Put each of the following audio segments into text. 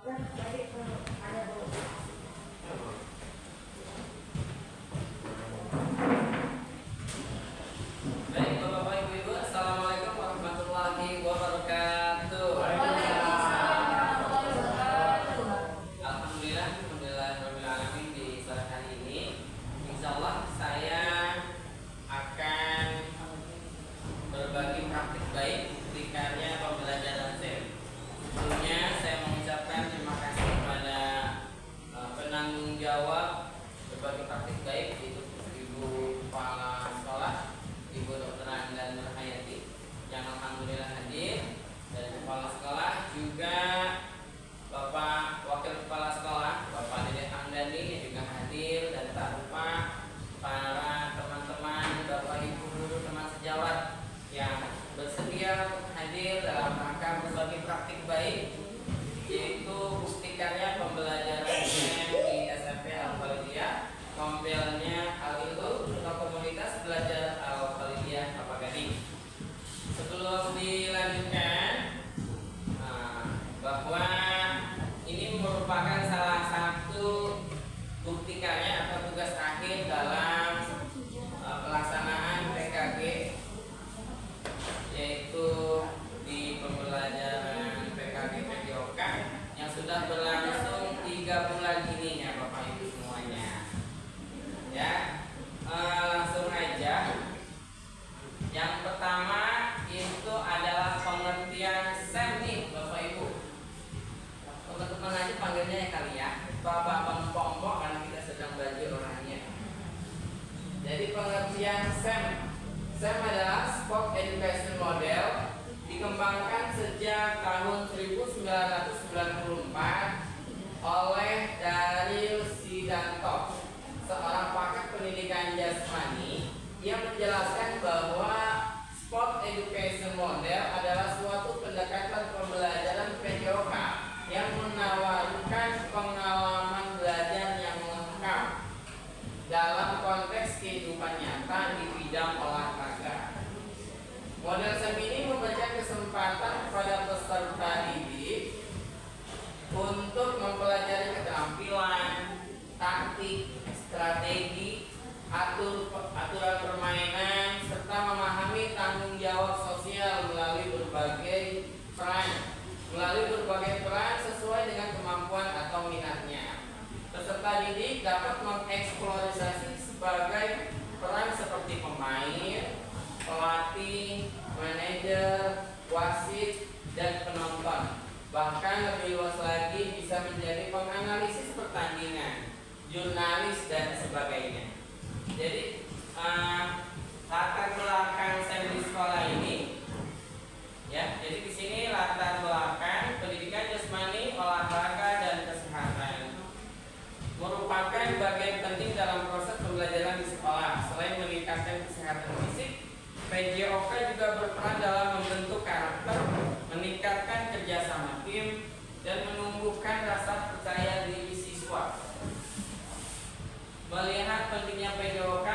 Baik, Bapak Ibu Ibu, Assalamualaikum warahmatullahi wabarakatuh. Alhamdulillah di sore hari ini, insya Allah saya akan berbagi praktik baik di karya pembelajaran SEM. Sebelumnya saya mengucapkan terima kasih kepada penanggung jawab berbagi praktik baik, yaitu Ibu Kepala Sekolah, Ibu Dr. Andan Nurhayati, yang alhamdulillah hadir, dan Kepala Sekolah juga Bapak Wakil Kepala Sekolah, Bapak Dede Hamdani yang juga hadir, dan tak lupa para teman-teman, Bapak Ibu guru, teman sejawat yang bersedia untuk hadir dalam rangka berbagi praktik baik, yaitu bukti karya pembelajaran SEM di SMP Al-Khalidiyah, kompilnya Al-Ilmu atau Komunitas Belajar Al-Khalidiyah Kelapa Gading. Sebelum dilanjutkan, bahwa ini merupakan salah satu bukti karya atau tugas akhir dalam pelaksanaan PKG, yaitu di pembelajaran PKG PJOK yang sudah berlangsung 3 bulan ini ya Bapak Ibu semuanya. Ya, langsung aja. Yang pertama itu adalah pengertian SEM nih Bapak Ibu. Teman-teman aja panggilnya ya kali ya, Bapak Empok-empok, karena kita sedang belajar orangnya. Jadi pengertian SEM, SEM adalah Sport Education Model, dikembangkan sejak tahun 1994 oleh Daryl Sidanto, seorang pakar pendidikan jasmani, yang menjelaskan bahwa Sport Education Model adalah suatu pendekatan pembelajaran PJOK yang menawarkan pengalaman belajar yang lengkap dalam konteks kehidupan nyata di bidang olahraga. Model SEM ini memberikan kesempatan kepada peserta didik untuk mempelajari keterampilan, taktik, strategi, aturan permainan, serta memahami tanggung jawab sosial melalui berbagai peran sesuai dengan kemampuan atau minatnya. Peserta didik dapat mengeksplorasi sebagai peran seperti pemain, pelatih, manajer, wasit, dan penonton. Bahkan lebih luas lagi bisa menjadi penganalisis pertandingan, jurnalis, dan sebagainya. Jadi latar belakang SEM di sekolah ini, ya. Jadi di sini latar belakang pendidikan jasmani, olahraga, dan kesehatan merupakan bagian penting dalam proses pembelajaran di sekolah. Selain meningkatkan kesehatan fisik, PJOK juga berperan dalam membentuk karakter, meningkatkan kerjasama tim, dan menumbuhkan rasa percaya diri siswa. Melihat pentingnya PJOK,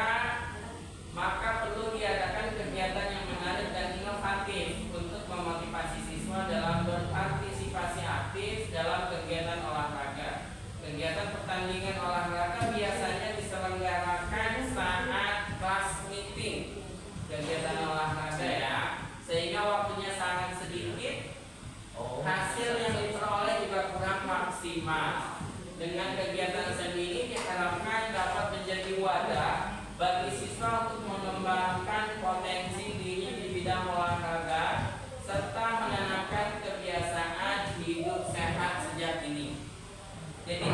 maka perlu diadakan kegiatan yang menarik dan inovatif untuk memotivasi siswa dalam berpartisipasi aktif dalam kegiatan olahraga. Kegiatan pertandingan olahraga biasanya diselenggarakan saat class meeting, kegiatan olahraga ya, sehingga waktunya sangat sedikit, hasil yang diperoleh juga kurang maksimal. Dengan kegiatan SEM ini diharapkan dapat menjadi wadah bagi siswa untuk mengembangkan potensi diri di bidang olahraga serta menanamkan kebiasaan hidup sehat sejak dini. Jadi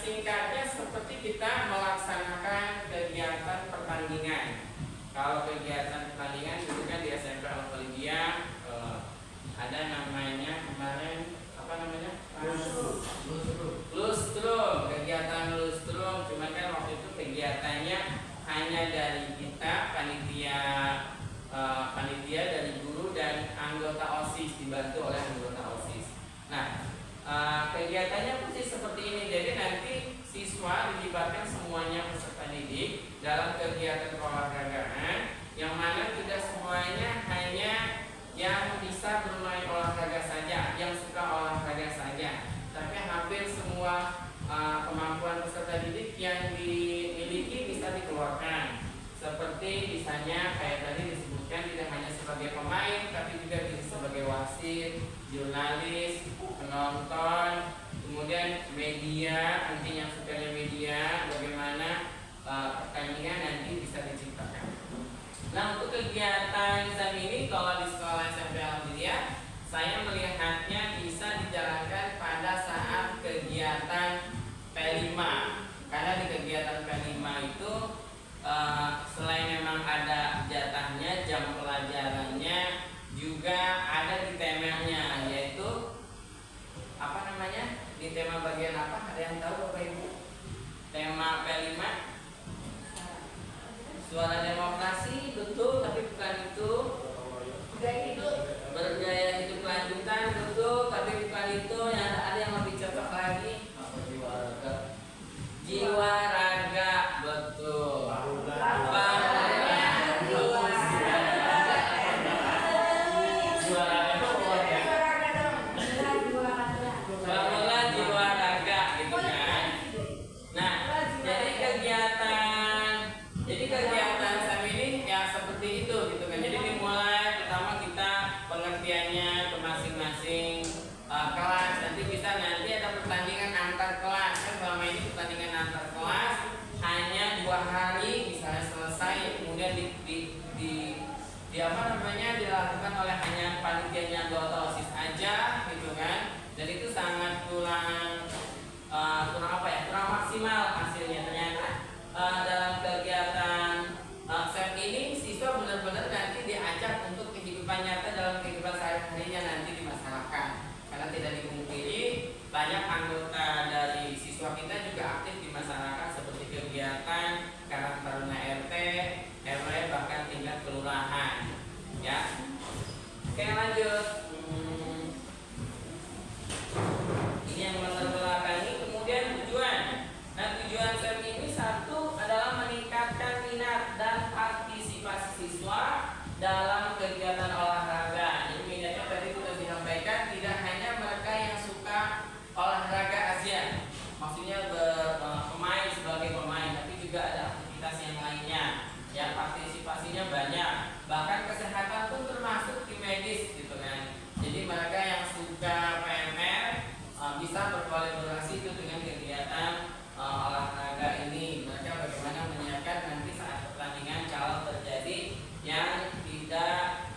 singkatnya seperti kita melaksanakan kegiatan pertandingan. Kalau kegiatan pertandingan itu kan di SMP Al-Khalidiyah ada namanya kemarin apa namanya? Lustrum, kegiatan lustrum. Cuma kan waktu itu kegiatannya hanya dari kita panitia dari guru dan anggota OSIS, dibantu oleh anggota OSIS. Nah, kegiatannya persis seperti ini. Jadi nanti siswa dilibatkan semuanya peserta didik dalam kegiatan keolahragaan, yang mana tidak semuanya hanya yang bisa bermain olahraga saja, yang jurnalis, penonton, kemudian media, nanti yang sukanya media, bagaimana pertandingan nanti bisa diciptakan. Nah, untuk kegiatan SEM ini kalau di sekolah SMP Alhamdulillah saya melihatnya bisa dijalankan pada saat kegiatan P5. Karena di kegiatan P5 itu selain memang ada jatahnya, jam pelajarannya juga ada di temanya, yaitu apa namanya? Di tema bagian apa? Ada yang tahu Bapak Ibu? Tema P5 suara demokrasi, betul, tapi bukan itu. Bergaya hidup lanjutan, betul, tapi bukan itu. Yang ada yang lebih cocok lagi. Jiwa raga, betul. Bangunlah jiwa raga, gitu kan. Nah, jadi kegiatan SEM ini ya seperti itu, gitu kan. Jadi dimulai pertama kita pengertiannya ke masing-masing kelas. Nanti ada pertandingan antar kelas. Kan selama ini pertandingan antar kelas hanya 2 hari misalnya selesai, kemudian dilakukan oleh hanya panitianya atau OSIS aja, gitu kan. Dan itu sangat kurang maksimal hasilnya. Ternyata dalam kegiatan SEM ini siswa benar-benar nanti diajak untuk kehidupan nyata dalam kehidupan sehari-harinya nanti di masyarakat. Karena tidak dipungkiri banyak anggota dari siswa kita juga aktif di masyarakat seperti kegiatan Karang Taruna RT, RW, bahkan tingkat kelurahan. Ya, oke lanjut. Ini yang melatar belakangi. Kemudian tujuan. Nah, tujuan SEM ini satu adalah meningkatkan minat dan partisipasi siswa dalam kegiatan olahraga. Jadi minatnya tadi sudah disampaikan, tidak hanya mereka yang suka olahraga aja, maksudnya pemain sebagai pemain, tapi juga ada aktivitas yang lainnya. Ya, partisipasinya banyak. Bahkan kesehatan pun termasuk di medis, gitu kan. Jadi mereka yang suka PMR bisa berkolaborasi itu dengan kegiatan olahraga ini. Mereka bagaimana menyiapkan nanti saat pertandingan kalau terjadi yang tidak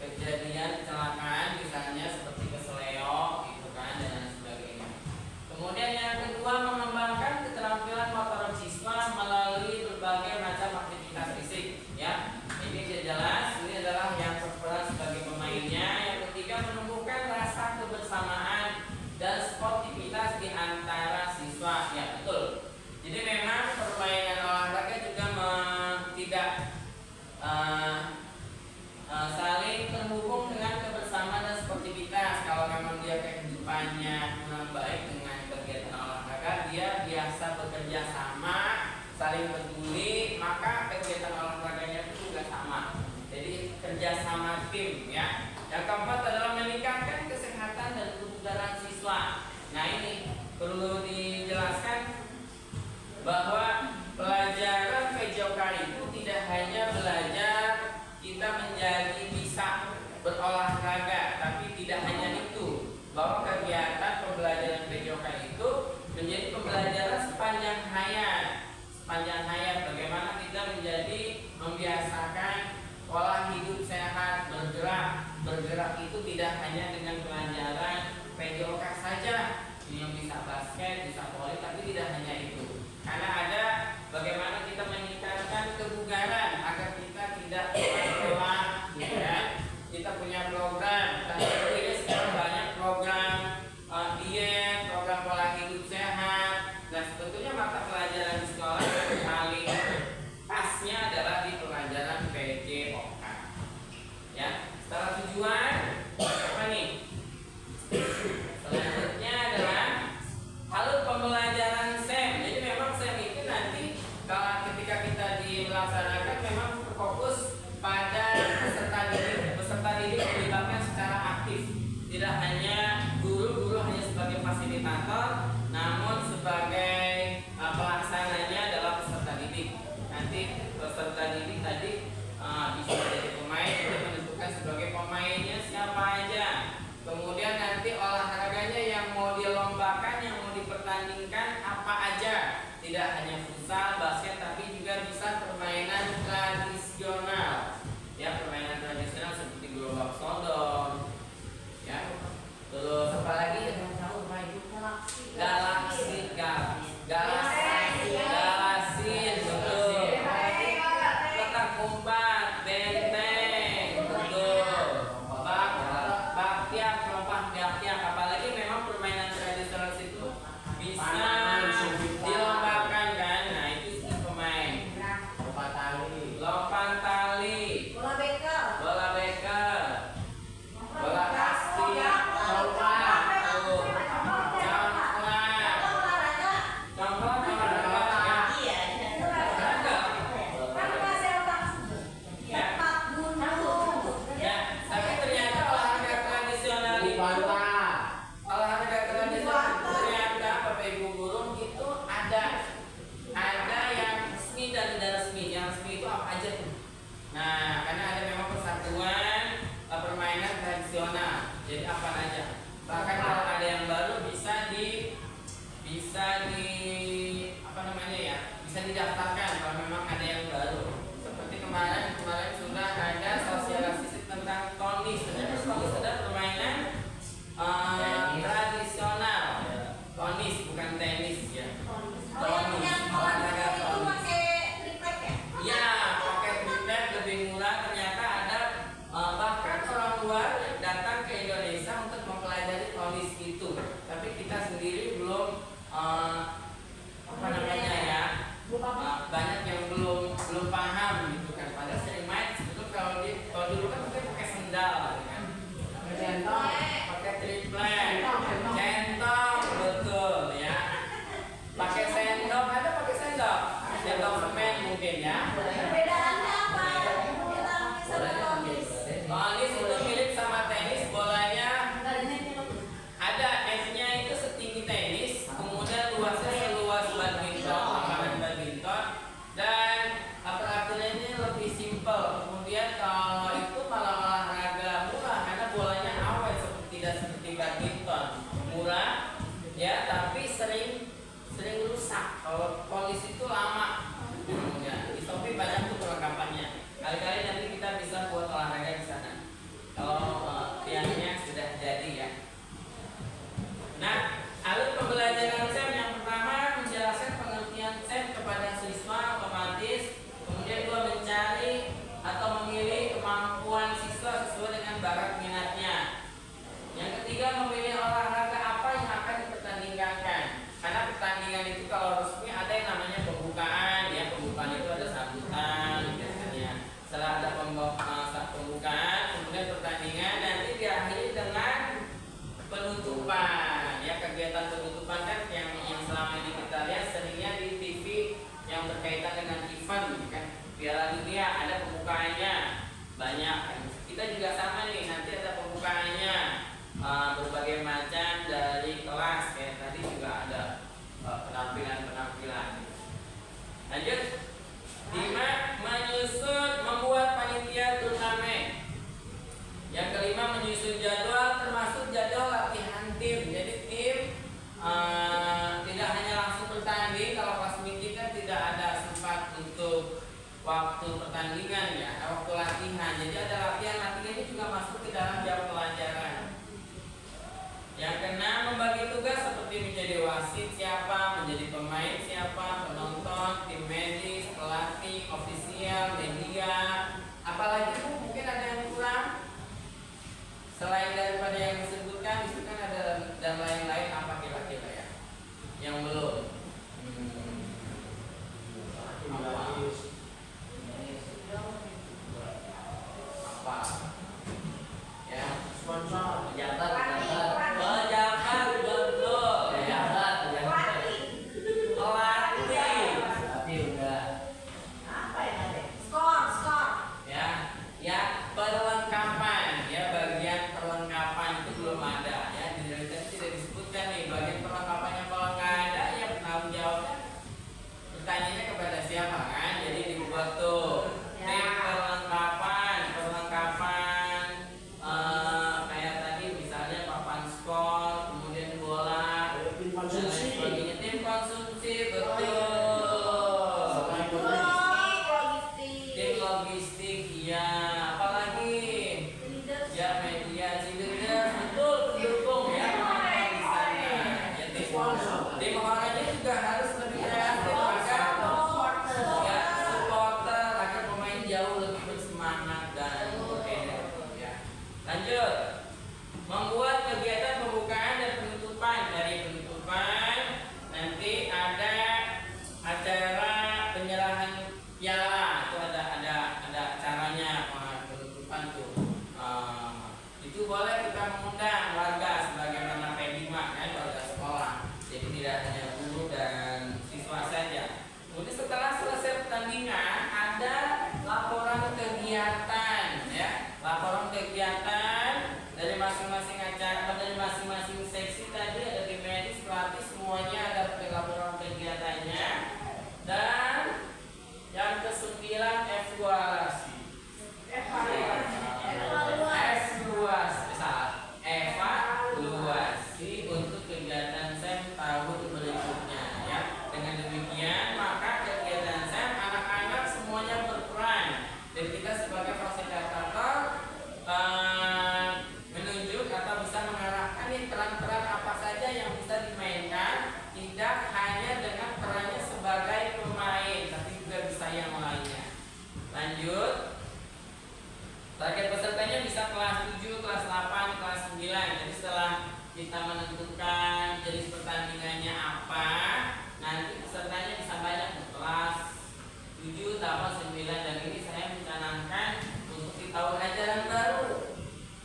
kejadian kecelakaan misalnya seperti keseleo, gitu kan, dan sebagainya. Kemudian yang kedua, mengembangkan keterampilan motor siswa melalui berbagai macam aktivitas fisik. Ya, ini sudah jelas. Ini adalah yang berperan sebagai pemainnya. Yang ketiga, menumbuhkan rasa kebersamaan dan sportivitas di antara siswa. Ya, betul. Jadi memang permainan olahraga juga tidak saling terhubung dengan kebersamaan dan sportivitas. Kalau memang dia kehidupannya kurang baik dengan kegiatan olahraga, dia biasa bekerja sama, saling peduli, maka kegiatan olahraganya itu juga sama. Jadi kerjasama tim, ya. Yang keempat adalah meningkatkan kesehatan dan kebugaran siswa. Nah, ini perlu dijelaskan bahwa pelajaran PJOK itu tidak hanya belajar kita menjadi bisa berolahraga, tapi tidak hanya itu, bahwa kegiatan pembelajaran PJOK itu menjadi pembelajaran sepanjang hayat, bagaimana kita menjadi membiasakan pola hidup sehat, bergerak itu tidak hanya dengan pelajaran PJOK saja, yang bisa basket, bisa voli, tapi tidak hanya itu. Karena ada bagaimana kita meningkatkan kebugaran agar kita tidak lelah, ya. Kita punya program, ini sekarang banyak program diet, program pola hidup sehat. Nah, sebetulnya mata pelajaran di sekolah paling pasnya adalah di pelajaran PJOK. Ya, setelah tujuan apa nih? luar datang ke Indonesia untuk mempelajari polis itu, tapi kita sendiri belum banyak yang belum paham gitu kan. Padahal sering main sebetulnya kalau dulu kan mungkin pakai sendal kan, pakai triplek, centong, betul ya, pakai sendok, ada pakai sendok semen mungkin ya. Perbedaannya apa? Polis itu mirip sama tenis, bolanya ada esnya itu setinggi tenis, kemudian luasnya seluas badminton, lapangan badminton, dan aparaturnya ini lebih simpel. Kemudian kalau itu malah olahraga murah karena bolanya awet, tidak seperti badminton, murah ya, tapi sering rusak. Kalau polis itu lama. Ya, di Shopee banyak tuh perlengkapannya. Kali-kali nanti kita bisa buat olahraga di sana. Kalau tiangnya sudah jadi ya. Nah, alur pembelajaran SEM yang pertama menjelaskan pengertian SEM kepada siswa otomatis, kemudian dua mencari atau memilih kemampuan siswa sesuai dengan bakat minatnya. Yang ketiga memilih olahraga apa yang akan dipertandingkan. Karena pertandingan itu kalau resmi ada yang namanya pembukaan ya, pembukaan itu ada sambutan biasanya. Setelah ada pembukaan, kemudian pertandingan nanti diakhiri dengan penutupan ya. Kegiatan penutupan kan yang selama ini kita lihat seringnya di TV yang berkaitan dengan event kan, Piala Dunia ada pembukaannya banyak kan. Kita juga sama nih, nanti ada pembukaannya berbagai macam dari kelas kayak tadi juga ada penampilan. Lanjut. 5. Menyusun membuat panitia turnamen. Yang kelima menyusun jadwal termasuk jadwal latihan tim. Jadi tim tidak hanya langsung bertanding. Kalau pas meeting kan tidak ada sempat untuk waktu pertandingan ya, waktu latihan. Jadi ada latihan ini juga masuk ke dalam jam pelajaran. Yang keenam membagi tugas seperti menjadi wasit siapa, menjadi pemain siapa, penonton, tim medis, pelatih, ofisial, media. Apalagi Bu, mungkin ada yang kurang selain daripada yang disebutkan, itu kan ada dan lain-lain apa kira-kira ya yang belum? Apa? Ya, sponsor, pejabat, perlengkapan ya, bagian perlengkapan itu belum ada ya, di dalam tidak disebutkan nih bagian perlengkapannya. Kalau nggak ada ya penanggung jawabnya bertanyanya kepada siapa kan, jadi dibuat tuh tim perlengkapan kayak tadi misalnya papan skor, kemudian bola dan lain sebagainya. Tim konsumsi, betul. Tim logistik ya, apalagi ya media, leader, betul, pendukung ya di sana. Ya, tim olahraga juga harus lebih kreatif agar ya supporter, agar pemain jauh lebih bersemangat dan berenergi ya. Lanjut. Membuat kegiatan pembukaan dan penutupan. Dari penutupan nanti ada acara penyerahan piala, itu ada caranya penutupan tuh. Itu boleh kita mengundang warga sebagaimana P5 kan, warga sekolah. Jadi tidak hanya guru dan siswa saja. Kemudian setelah selesai pertandingan ada laporan kegiatan ya, laporan kegiatan dari masing-masing acara, dari masing-masing seksi. Tadi ada tim medis, pelatih, semuanya ada laporan kegiatannya. Dan yang ke-9 evaluasi. Evaluasi untuk kegiatan SEM tahun berikutnya ya. Dengan demikian maka kegiatan SEM anak-anak semuanya berperan dan kita sebagai fasilitator kita menentukan jenis pertandingannya apa, nanti pesertanya bisa banyak di kelas 7, 8, 9, dan ini saya mencanangkan untuk di tahun ajaran baru.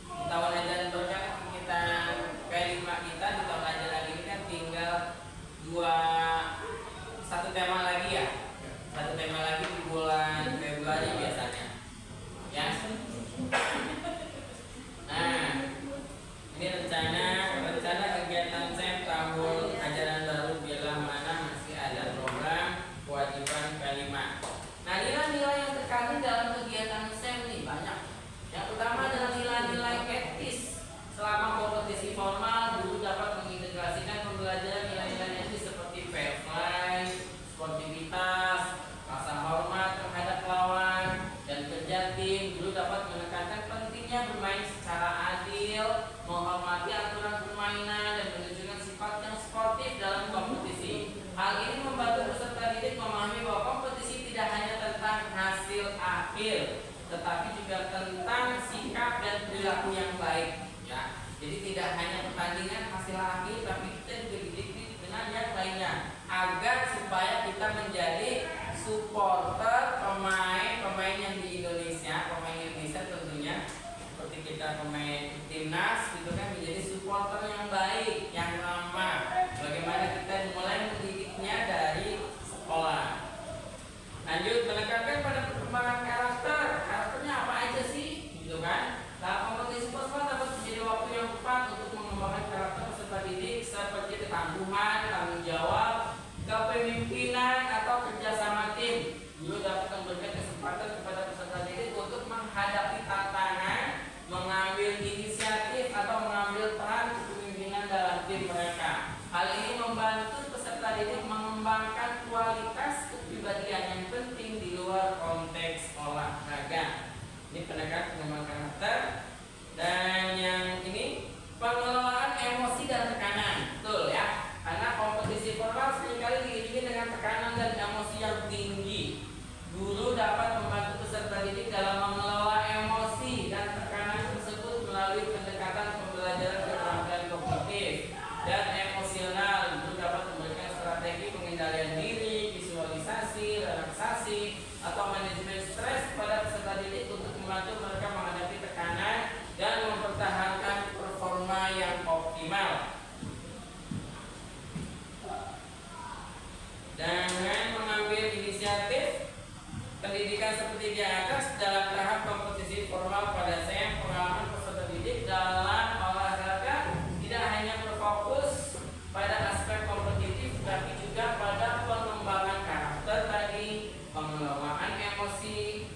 Di tahun ajaran baru kan kita P5 kita di tahun ajaran ini kan tinggal satu tema lagi ya. Satu tema lagi di bulan Februari biasanya. Ya. Nah, ini rencana kegiatan SEM tahun ajaran baru bila mana masih ada program kewajiban K5. Nah, nilai-nilai yang terkandung dalam kegiatan SEM nih banyak. Yang pertama adalah nilai-nilai etis. Selama kompetisi formal, guru dapat mengintegrasikan pembelajaran nilai-nilai etis seperti fair play, sportivitas, rasa hormat terhadap lawan, dan kerja tim. Guru dapat menekankan pentingnya bermain secara adil, menghormati aturan permainan, dan menunjukkan sifat yang sportif dalam kompetisi. Hal ini membantu peserta didik memahami bahwa kompetisi tidak hanya tentang hasil akhir, tetapi juga tentang sikap dan perilaku yang baik. Ya, jadi tidak hanya pertandingan hasil akhir, tapi kita juga dididik dengan yang lainnya, agar supaya kita menjadi supporter pemain yang di Indonesia, tentunya seperti kita pemain timnas gitu kan, menjadi supporter yang baik, yang ramah. Bagaimana kita mulai mendidiknya dari sekolah. Lanjut, menekankan pada perkembangan karakternya apa aja sih, gitu kan? Nah, kompetisi formal dapat menjadi waktu yang tepat untuk mengembangkan karakter peserta didik seperti ketangguhan, tanggung jawab, kepemimpinan, atau kerjasama tim. Guru dapat memberikan kesempatan kepada peserta didik untuk menghadapi tantangan, mengambil inisiatif, atau mengambil peran kepemimpinan dalam tim mereka. Hal ini membantu peserta didik mengembangkan kualitas kepribadian yang penting di luar konteks olahraga. Ini pengembangan karakter. Dan yang ini pengelolaan emosi dan tekanan. Betul ya, karena kompetisi formal seringkali diiringi dengan tekanan dan emosi yang tinggi. Guru dapat membantu peserta didik dalam mengelola emosi dan tekanan tersebut melalui pendekatan pembelajaran keterampilan kognitif dan emosional. Guru dapat memberikan strategi pengendalian diri, visualisasi, relaksasi, atau manajemen stres kepada peserta didik untuk membantu mereka menghadapi tekanan dan mempertahankan performa yang optimal. Dengan mengambil inisiatif pendidikan seperti di atas dalam tahap kompetisi formal pada SEM, pengalaman peserta didik dalam olahraga tidak hanya berfokus pada aspek kompetitif, tapi juga pada pengembangan karakter tadi, pengelolaan emosi,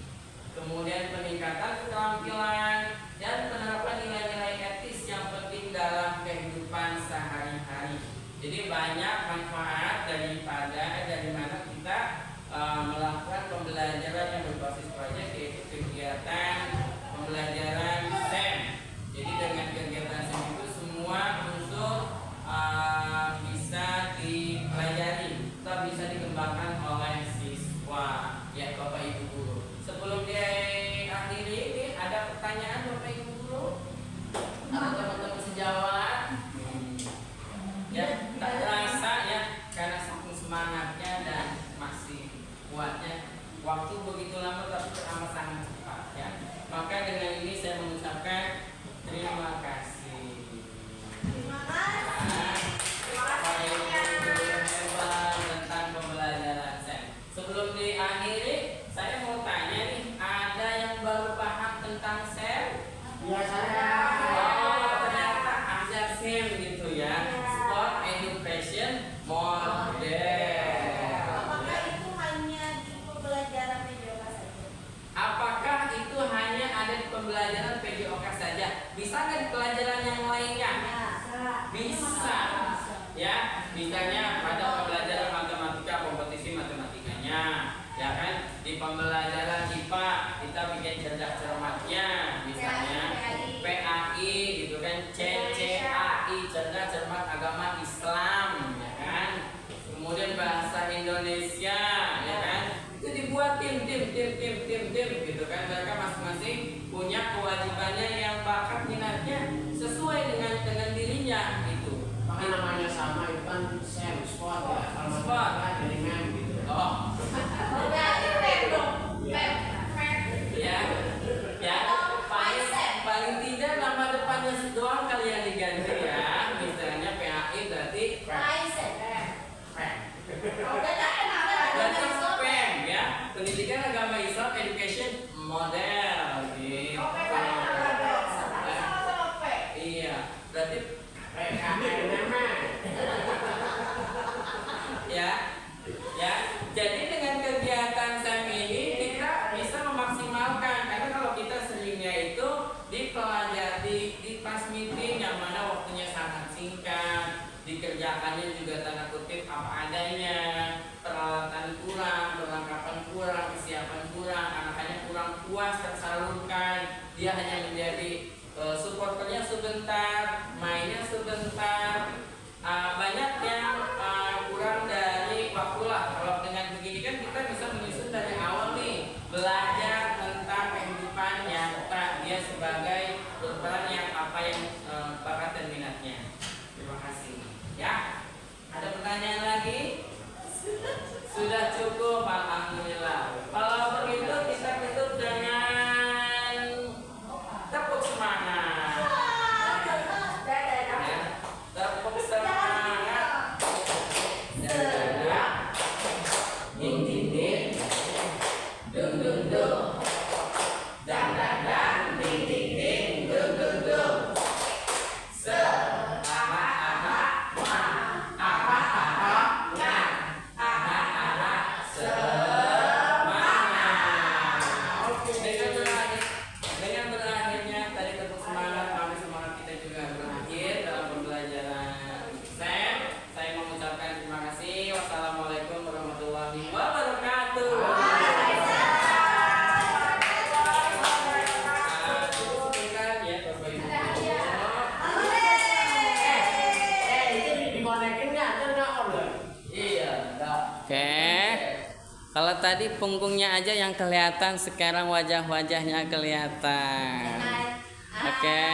kemudian peningkatan keterampilan, dan penerapan nilai-nilai etis yang penting dalam kehidupan sehari-hari. Jadi banyak manfaat dari mana kita melakukan pembelajaran yang berbasis proyek, yaitu kegiatan pembelajaran SEM. Jadi dengan kegiatan SEM itu semua unsur bisa dipelajari atau bisa dikembangkan oleh siswa, ya Bapak Ibu guru. Sebelum diakhiri ini ada pertanyaan Bapak Ibu guru? Ada teman-teman sejawat? Ya, tak terasa ya, karena saking semangatnya dan masih kuatnya. Waktu begitu lama tapi teramat sangat cepat ya. Maka dengan ini saya mengucapkan terima kasih. Terima kasih. Tentang pembelajaran SEM. Sebelum diakhiri, saya mau tanya nih, ada yang baru paham tentang SEM? Ya, saya. Oh, ternyata ada SEM gitu ya. Sport Education Model. Apakah itu hanya di pembelajaran PJOK saja? Apakah itu hanya ada di pembelajaran PJOK saja? Bisa nggak di pelajaran yang lainnya? Bisa. Ya, misalnya pada pembelajaran matematika, kompetisi matematikanya, ya kan? Di pembelajaran IPA kita bikin cerdas cermatnya, misalnya PAI gitu kan, CCAI cerdas cermat agama Islam, ya kan? Kemudian bahasa Indonesia, ya kan? Itu dibuat tim gitu kan? Mereka masing-masing punya kewajibannya yang bakat minatnya sesuai dengan dirinya gitu. di pas meeting yang mana waktunya sangat singkat, dikerjakannya juga tanda kutip apa adanya, peralatan kurang, perlengkapan kurang, kesiapan kurang, anak-anaknya kurang puas tersalurkan, dia hanya menjadi supporternya sebentar, mainnya sebentar, banyak yang kurang dari waktu lah. Kalau dengan begini kan kita bisa menyusun dari awal nih, belajar tentang kehidupan nyata dia sebagai berperan yang apa yang bakat dan minatnya. Terima kasih. Ya, ada pertanyaan lagi? Sudah cukup, alhamdulillah. Kalau begitu kita tutup dengan tepuk semangat. Ya, tepuk semangat. Dadah, ding ding ding, dung dung dung, dan dan dan, ding ding ding, dung dung dung. Dengan berakhirnya tadi tepuk semangat, mari semangat kita juga berakhir dalam pembelajaran SEM. Saya mengucapkan terima kasih. Wassalamualaikum warahmatullahi wabarakatuh. Cukup sebentar ya Bapak Ibu. Iya, oke. Kalau tadi punggungnya aja yang kelihatan, sekarang wajah-wajahnya kelihatan. Oke.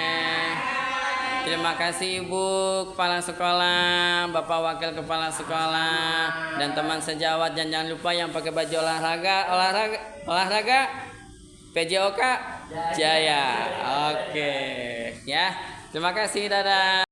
Terima kasih Ibu Kepala Sekolah, Bapak Wakil Kepala Sekolah, dan teman sejawat. Dan jangan lupa yang pakai baju olahraga PJOK Jaya. Oke, ya. Terima kasih, dadah.